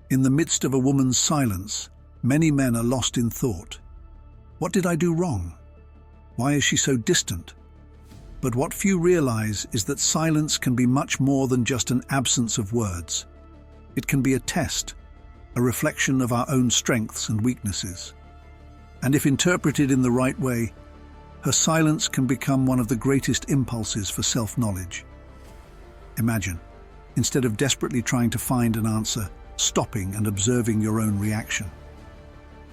In the midst of a woman's silence, many men are lost in thought. What did I do wrong? Why is she so distant? But what few realize is that silence can be much more than just an absence of words. It can be a test, a reflection of our own strengths and weaknesses. And if interpreted in the right way, her silence can become one of the greatest impulses for self-knowledge. Imagine, instead of desperately trying to find an answer, stopping and observing your own reaction.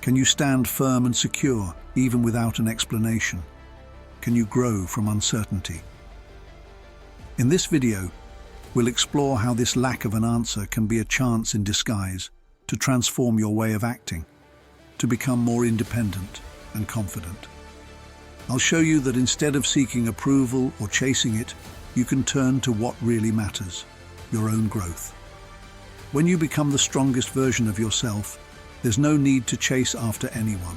Can you stand firm and secure, even without an explanation? Can you grow from uncertainty? In this video, we'll explore how this lack of an answer can be a chance in disguise to transform your way of acting, to become more independent and confident. I'll show you that instead of seeking approval or chasing it, you can turn to what really matters, your own growth. When you become the strongest version of yourself, there's no need to chase after anyone.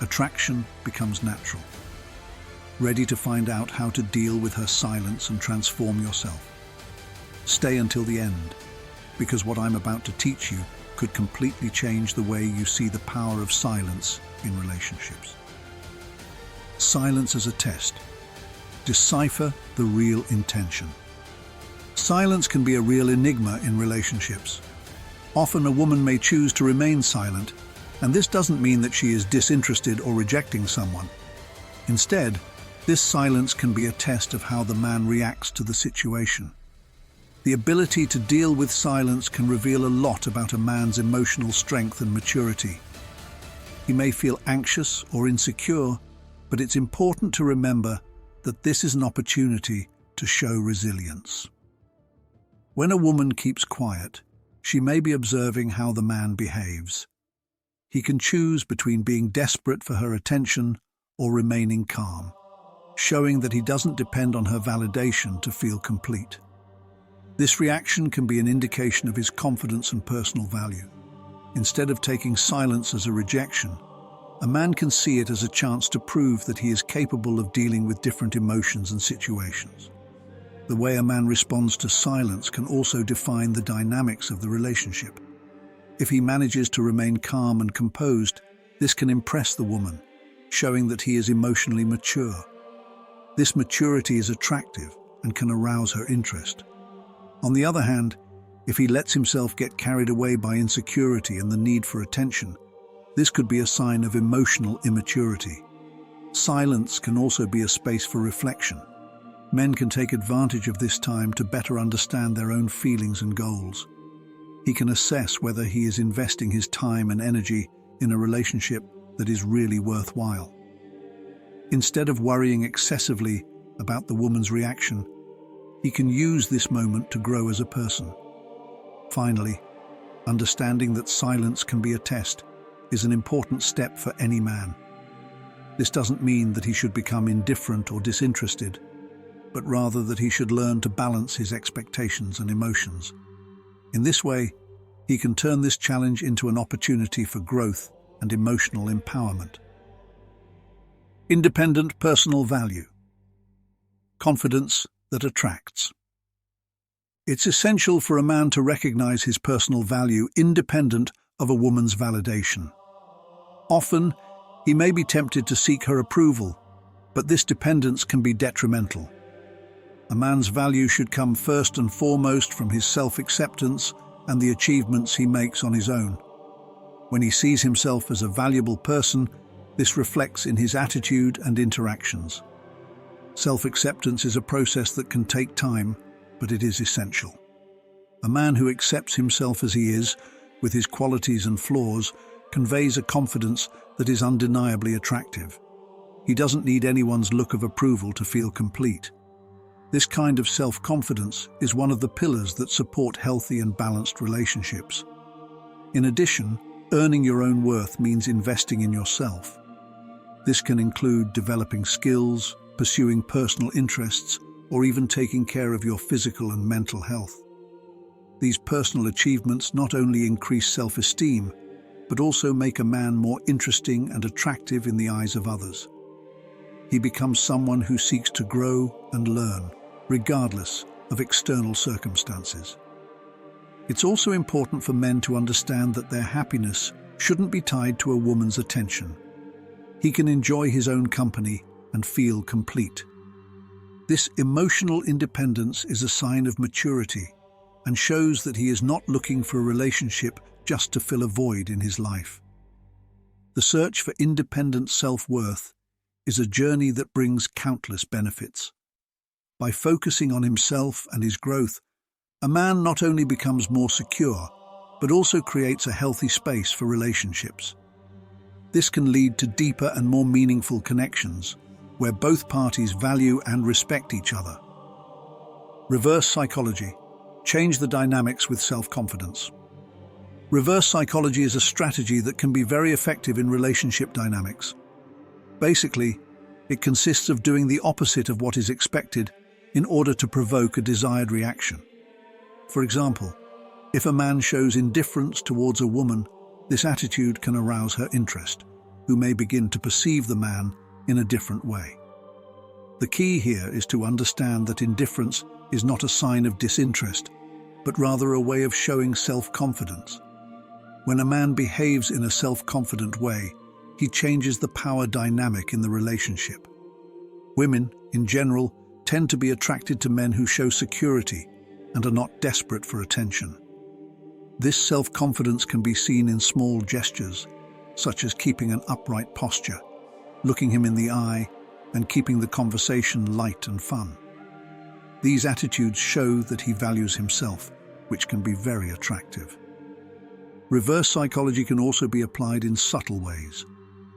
Attraction becomes natural. Ready to find out how to deal with her silence and transform yourself? Stay until the end, because what I'm about to teach you could completely change the way you see the power of silence in relationships. Silence as a test. Decipher the real intention. Silence can be a real enigma in relationships. Often a woman may choose to remain silent, and this doesn't mean that she is disinterested or rejecting someone. Instead, this silence can be a test of how the man reacts to the situation. The ability to deal with silence can reveal a lot about a man's emotional strength and maturity. He may feel anxious or insecure, but it's important to remember that this is an opportunity to show resilience. When a woman keeps quiet, she may be observing how the man behaves. He can choose between being desperate for her attention or remaining calm, showing that he doesn't depend on her validation to feel complete. This reaction can be an indication of his confidence and personal value. Instead of taking silence as a rejection, a man can see it as a chance to prove that he is capable of dealing with different emotions and situations. The way a man responds to silence can also define the dynamics of the relationship. If he manages to remain calm and composed, this can impress the woman, showing that he is emotionally mature. This maturity is attractive and can arouse her interest. On the other hand, if he lets himself get carried away by insecurity and the need for attention, this could be a sign of emotional immaturity. Silence can also be a space for reflection. Men can take advantage of this time to better understand their own feelings and goals. He can assess whether he is investing his time and energy in a relationship that is really worthwhile. Instead of worrying excessively about the woman's reaction, he can use this moment to grow as a person. Finally, understanding that silence can be a test is an important step for any man. This doesn't mean that he should become indifferent or disinterested, but rather that he should learn to balance his expectations and emotions. In this way, he can turn this challenge into an opportunity for growth and emotional empowerment. Independent personal value. Confidence that attracts. It's essential for a man to recognize his personal value independent of a woman's validation. Often, he may be tempted to seek her approval, but this dependence can be detrimental. A man's value should come first and foremost from his self-acceptance and the achievements he makes on his own. When he sees himself as a valuable person, this reflects in his attitude and interactions. Self-acceptance is a process that can take time, but it is essential. A man who accepts himself as he is, with his qualities and flaws, conveys a confidence that is undeniably attractive. He doesn't need anyone's look of approval to feel complete. This kind of self-confidence is one of the pillars that support healthy and balanced relationships. In addition, earning your own worth means investing in yourself. This can include developing skills, pursuing personal interests, or even taking care of your physical and mental health. These personal achievements not only increase self-esteem, but also make a man more interesting and attractive in the eyes of others. He becomes someone who seeks to grow and learn, regardless of external circumstances. It's also important for men to understand that their happiness shouldn't be tied to a woman's attention. He can enjoy his own company and feel complete. This emotional independence is a sign of maturity and shows that he is not looking for a relationship just to fill a void in his life. The search for independent self-worth is a journey that brings countless benefits. By focusing on himself and his growth, a man not only becomes more secure, but also creates a healthy space for relationships. This can lead to deeper and more meaningful connections, where both parties value and respect each other. Reverse psychology. Change the dynamics with self-confidence. Reverse psychology is a strategy that can be very effective in relationship dynamics. Basically, it consists of doing the opposite of what is expected in order to provoke a desired reaction. For example, if a man shows indifference towards a woman, this attitude can arouse her interest, who may begin to perceive the man in a different way. The key here is to understand that indifference is not a sign of disinterest, but rather a way of showing self-confidence. When a man behaves in a self-confident way, he changes the power dynamic in the relationship. Women, in general, tend to be attracted to men who show security and are not desperate for attention. This self-confidence can be seen in small gestures, such as keeping an upright posture, looking him in the eye, and keeping the conversation light and fun. These attitudes show that he values himself, which can be very attractive. Reverse psychology can also be applied in subtle ways.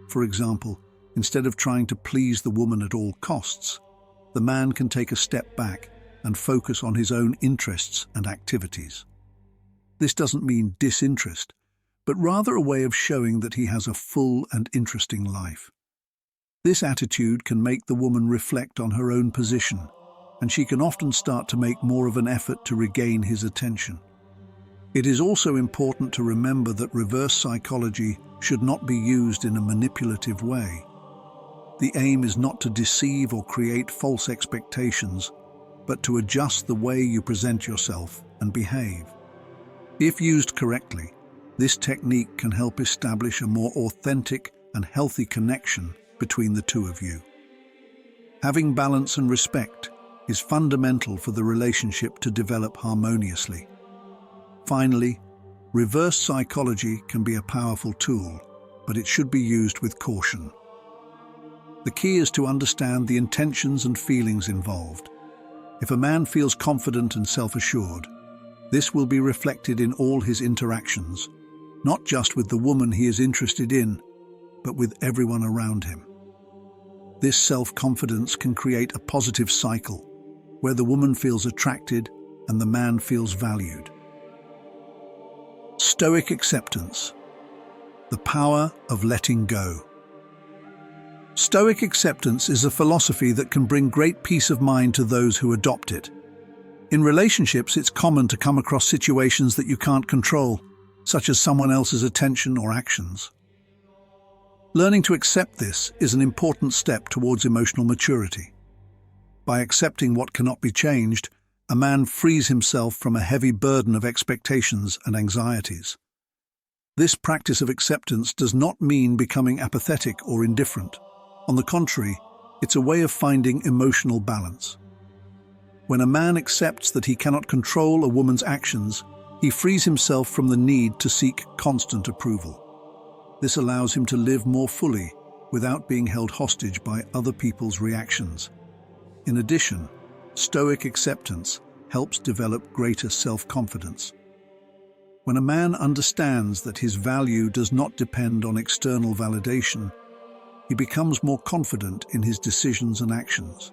For example, instead of trying to please the woman at all costs, the man can take a step back and focus on his own interests and activities. This doesn't mean disinterest, but rather a way of showing that he has a full and interesting life. This attitude can make the woman reflect on her own position, and she can often start to make more of an effort to regain his attention. It is also important to remember that reverse psychology should not be used in a manipulative way. The aim is not to deceive or create false expectations, but to adjust the way you present yourself and behave. If used correctly, this technique can help establish a more authentic and healthy connection between the two of you. Having balance and respect is fundamental for the relationship to develop harmoniously. Finally, reverse psychology can be a powerful tool, but it should be used with caution. The key is to understand the intentions and feelings involved. If a man feels confident and self-assured, this will be reflected in all his interactions, not just with the woman he is interested in, but with everyone around him. This self-confidence can create a positive cycle, where the woman feels attracted and the man feels valued. Stoic acceptance. The power of letting go. Stoic acceptance is a philosophy that can bring great peace of mind to those who adopt it. In relationships, it's common to come across situations that you can't control, such as someone else's attention or actions. Learning to accept this is an important step towards emotional maturity. By accepting what cannot be changed, a man frees himself from a heavy burden of expectations and anxieties. This practice of acceptance does not mean becoming apathetic or indifferent. On the contrary, it's a way of finding emotional balance. When a man accepts that he cannot control a woman's actions, he frees himself from the need to seek constant approval. This allows him to live more fully without being held hostage by other people's reactions. In addition, Stoic acceptance helps develop greater self-confidence. When a man understands that his value does not depend on external validation, he becomes more confident in his decisions and actions.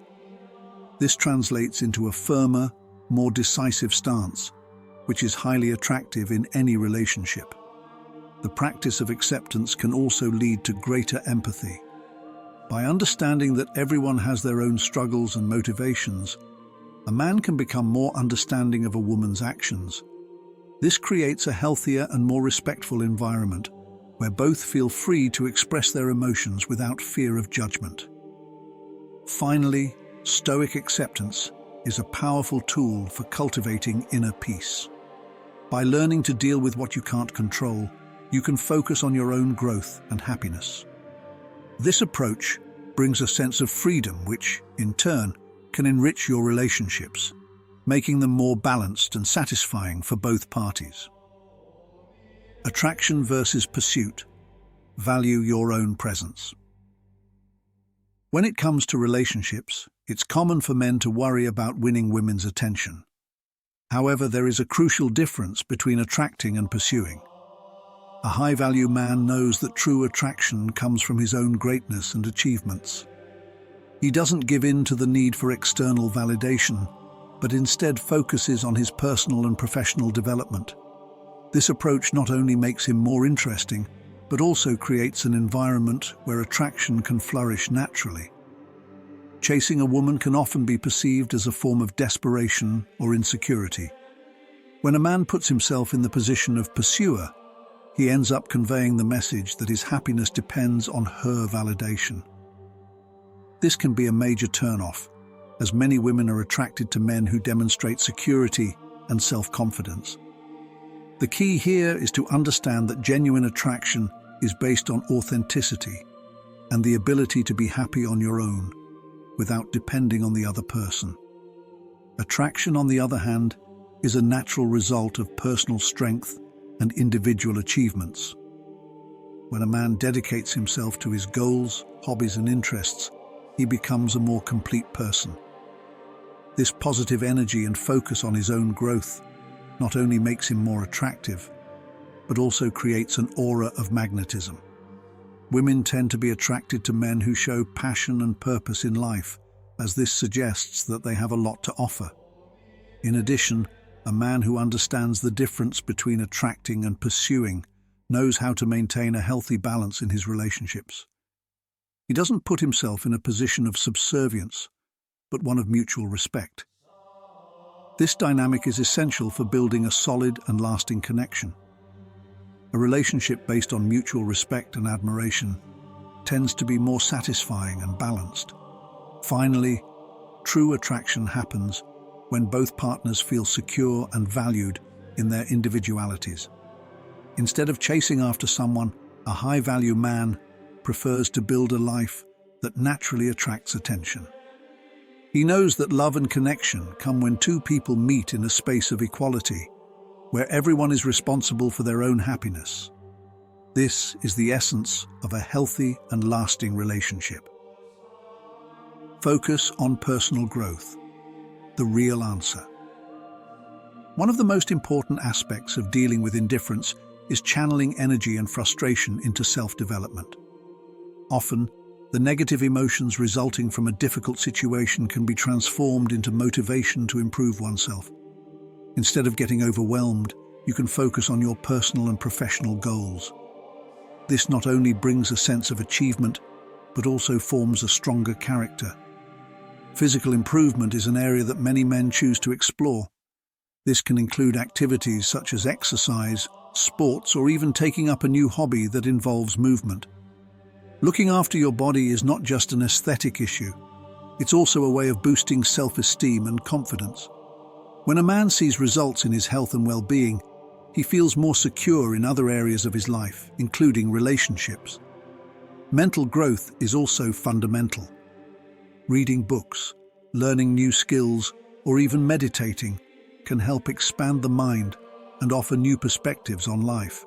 This translates into a firmer, more decisive stance, which is highly attractive in any relationship. The practice of acceptance can also lead to greater empathy. By understanding that everyone has their own struggles and motivations, a man can become more understanding of a woman's actions. This creates a healthier and more respectful environment, where both feel free to express their emotions without fear of judgment. Finally, Stoic acceptance is a powerful tool for cultivating inner peace. By learning to deal with what you can't control, you can focus on your own growth and happiness. This approach brings a sense of freedom which, in turn, can enrich your relationships, making them more balanced and satisfying for both parties. Attraction versus pursuit. Value your own presence. When it comes to relationships, it's common for men to worry about winning women's attention. However, there is a crucial difference between attracting and pursuing. A high-value man knows that true attraction comes from his own greatness and achievements. He doesn't give in to the need for external validation, but instead focuses on his personal and professional development. This approach not only makes him more interesting, but also creates an environment where attraction can flourish naturally. Chasing a woman can often be perceived as a form of desperation or insecurity. When a man puts himself in the position of pursuer, he ends up conveying the message that his happiness depends on her validation. This can be a major turn-off, as many women are attracted to men who demonstrate security and self-confidence. The key here is to understand that genuine attraction is based on authenticity and the ability to be happy on your own, without depending on the other person. Attraction, on the other hand, is a natural result of personal strength and individual achievements. When a man dedicates himself to his goals, hobbies, and interests, he becomes a more complete person. This positive energy and focus on his own growth not only makes him more attractive, but also creates an aura of magnetism. Women tend to be attracted to men who show passion and purpose in life, as this suggests that they have a lot to offer. In addition, a man who understands the difference between attracting and pursuing knows how to maintain a healthy balance in his relationships. He doesn't put himself in a position of subservience, but one of mutual respect. This dynamic is essential for building a solid and lasting connection. A relationship based on mutual respect and admiration tends to be more satisfying and balanced. Finally, true attraction happens when both partners feel secure and valued in their individualities. Instead of chasing after someone, a high-value man prefers to build a life that naturally attracts attention. He knows that love and connection come when two people meet in a space of equality, where everyone is responsible for their own happiness. This is the essence of a healthy and lasting relationship. Focus on personal growth. The real answer. One of the most important aspects of dealing with indifference is channeling energy and frustration into self-development. Often, the negative emotions resulting from a difficult situation can be transformed into motivation to improve oneself. Instead of getting overwhelmed, you can focus on your personal and professional goals. This not only brings a sense of achievement, but also forms a stronger character. Physical improvement is an area that many men choose to explore. This can include activities such as exercise, sports, or even taking up a new hobby that involves movement. Looking after your body is not just an aesthetic issue. It's also a way of boosting self-esteem and confidence. When a man sees results in his health and well-being, he feels more secure in other areas of his life, including relationships. Mental growth is also fundamental. Reading books, learning new skills, or even meditating can help expand the mind and offer new perspectives on life.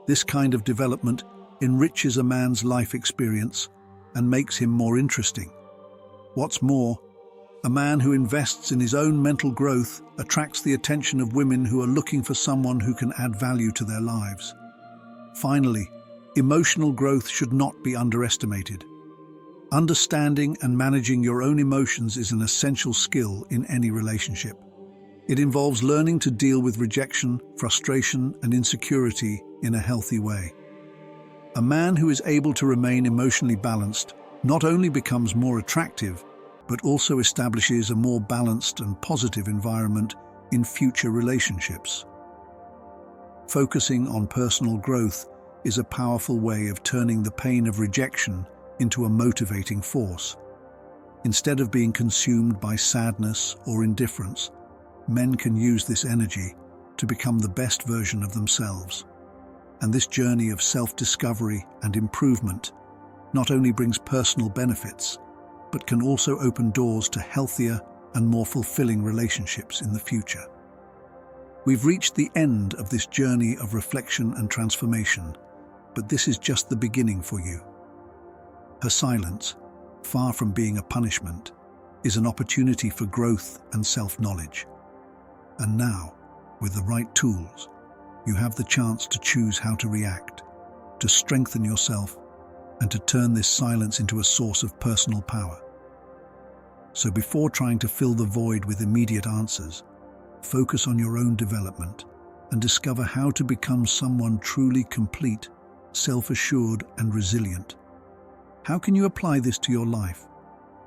This kind of development enriches a man's life experience and makes him more interesting. What's more, a man who invests in his own mental growth attracts the attention of women who are looking for someone who can add value to their lives. Finally, emotional growth should not be underestimated. Understanding and managing your own emotions is an essential skill in any relationship. It involves learning to deal with rejection, frustration, and insecurity in a healthy way. A man who is able to remain emotionally balanced not only becomes more attractive, but also establishes a more balanced and positive environment in future relationships. Focusing on personal growth is a powerful way of turning the pain of rejection into a motivating force. Instead of being consumed by sadness or indifference, men can use this energy to become the best version of themselves. And this journey of self-discovery and improvement not only brings personal benefits, but can also open doors to healthier and more fulfilling relationships in the future. We've reached the end of this journey of reflection and transformation, but this is just the beginning for you. Her silence, far from being a punishment, is an opportunity for growth and self-knowledge. And now, with the right tools, you have the chance to choose how to react, to strengthen yourself, and to turn this silence into a source of personal power. So before trying to fill the void with immediate answers, focus on your own development and discover how to become someone truly complete, self-assured, and resilient. How can you apply this to your life?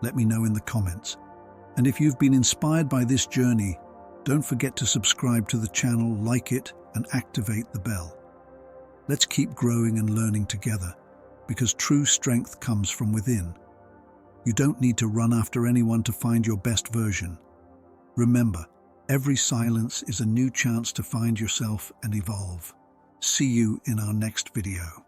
Let me know in the comments. And if you've been inspired by this journey, don't forget to subscribe to the channel, like it, and activate the bell. Let's keep growing and learning together, because true strength comes from within. You don't need to run after anyone to find your best version. Remember, every silence is a new chance to find yourself and evolve. See you in our next video.